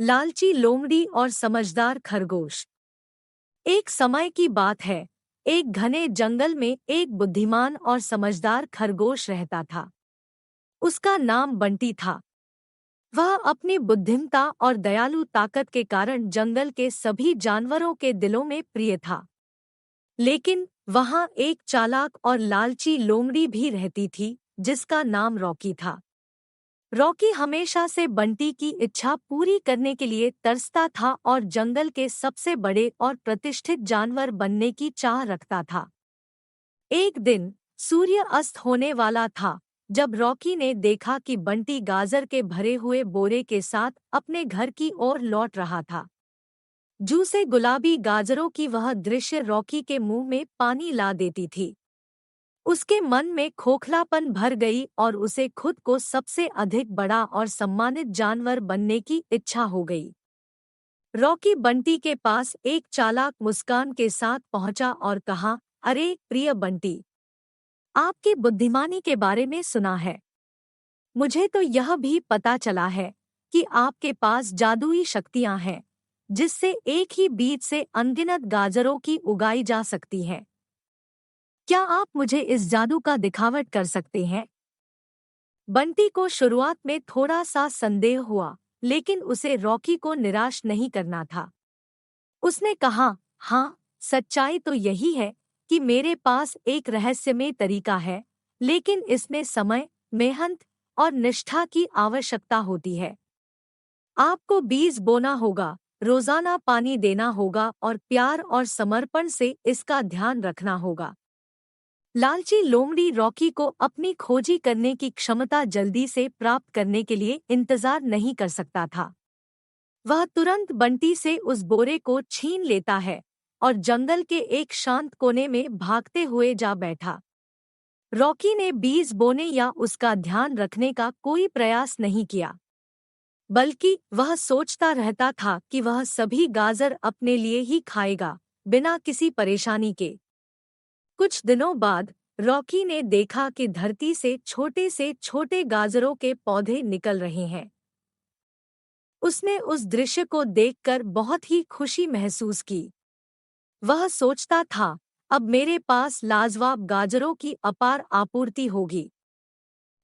लालची लोमड़ी और समझदार खरगोश। एक समय की बात है। एक घने जंगल में एक बुद्धिमान और समझदार खरगोश रहता था। उसका नाम बंटी था। वह अपनी बुद्धिमता और दयालु ताकत के कारण जंगल के सभी जानवरों के दिलों में प्रिय था। लेकिन वहाँ एक चालाक और लालची लोमड़ी भी रहती थी, जिसका नाम रॉकी था। रॉकी हमेशा से बंटी की इच्छा पूरी करने के लिए तरसता था और जंगल के सबसे बड़े और प्रतिष्ठित जानवर बनने की चाह रखता था। एक दिन सूर्य अस्त होने वाला था जब रॉकी ने देखा कि बंटी गाजर के भरे हुए बोरे के साथ अपने घर की ओर लौट रहा था। जू से गुलाबी गाजरों की वह दृश्य रॉकी के मुंह में पानी ला देती थी। उसके मन में खोखलापन भर गई और उसे खुद को सबसे अधिक बड़ा और सम्मानित जानवर बनने की इच्छा हो गई। रॉकी बंटी के पास एक चालाक मुस्कान के साथ पहुंचा और कहा, अरे प्रिय बंटी, आपकी बुद्धिमानी के बारे में सुना है। मुझे तो यह भी पता चला है कि आपके पास जादुई शक्तियां हैं, जिससे एक ही बीज से अनगिनत गाजरों की उगाई जा सकती है। क्या आप मुझे इस जादू का दिखावट कर सकते हैं? बंटी को शुरुआत में थोड़ा सा संदेह हुआ, लेकिन उसे रॉकी को निराश नहीं करना था। उसने कहा, हाँ, सच्चाई तो यही है कि मेरे पास एक रहस्यमय तरीका है, लेकिन इसमें समय, मेहनत और निष्ठा की आवश्यकता होती है। आपको बीज बोना होगा, रोजाना पानी देना होगा और प्यार और समर्पण से इसका ध्यान रखना होगा। लालची लोमड़ी रॉकी को अपनी खोजी करने की क्षमता जल्दी से प्राप्त करने के लिए इंतजार नहीं कर सकता था। वह तुरंत बंटी से उस बोरे को छीन लेता है और जंगल के एक शांत कोने में भागते हुए जा बैठा। रॉकी ने बीज बोने या उसका ध्यान रखने का कोई प्रयास नहीं किया, बल्कि वह सोचता रहता था कि वह सभी गाजर अपने लिए ही खाएगा, बिना किसी परेशानी के। कुछ दिनों बाद रॉकी ने देखा कि धरती से छोटे गाजरों के पौधे निकल रहे हैं। उसने उस दृश्य को देखकर बहुत ही खुशी महसूस की। वह सोचता था, अब मेरे पास लाजवाब गाजरों की अपार आपूर्ति होगी।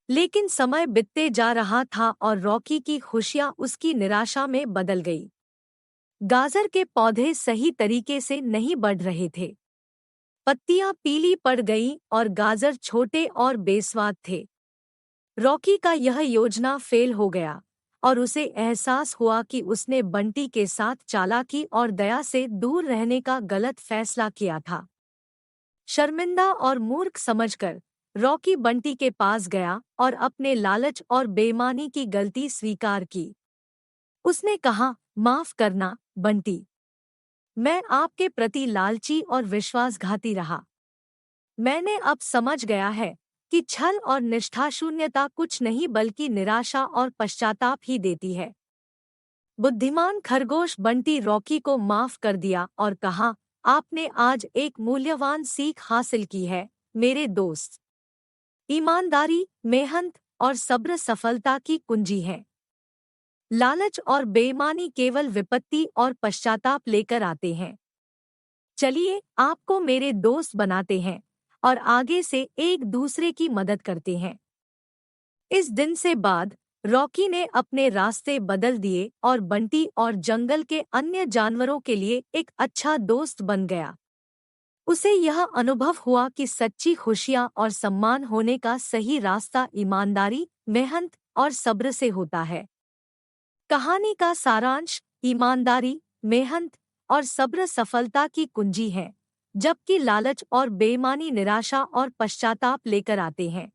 लेकिन समय बीतते जा रहा था और रॉकी की खुशियां उसकी निराशा में बदल गई। गाजर के पौधे सही तरीके से नहीं बढ़ रहे थे। पत्तियां पीली पड़ गईं और गाजर छोटे और बेस्वाद थे। रॉकी का यह योजना फेल हो गया और उसे एहसास हुआ कि उसने बंटी के साथ चालाकी और दया से दूर रहने का गलत फैसला किया था। शर्मिंदा और मूर्ख समझकर रॉकी बंटी के पास गया और अपने लालच और बेईमानी की गलती स्वीकार की। उसने कहा, माफ करना बंटी, मैं आपके प्रति लालची और विश्वासघाती रहा। मैंने अब समझ गया है कि छल और निष्ठा शून्यता कुछ नहीं बल्कि निराशा और पश्चाताप ही देती है। बुद्धिमान खरगोश बंटी रॉकी को माफ कर दिया और कहा, आपने आज एक मूल्यवान सीख हासिल की है मेरे दोस्त। ईमानदारी, मेहनत और सब्र सफलता की कुंजी है। लालच और बेईमानी केवल विपत्ति और पश्चाताप लेकर आते हैं। चलिए आपको मेरे दोस्त बनाते हैं और आगे से एक दूसरे की मदद करते हैं। इस दिन से बाद रॉकी ने अपने रास्ते बदल दिए और बंटी और जंगल के अन्य जानवरों के लिए एक अच्छा दोस्त बन गया। उसे यह अनुभव हुआ कि सच्ची खुशियां और सम्मान होने का सही रास्ता ईमानदारी, मेहनत और सब्र से होता है। कहानी का सारांश, ईमानदारी, मेहनत और सब्र सफलता की कुंजी है, जबकि लालच और बेईमानी निराशा और पश्चाताप लेकर आते हैं।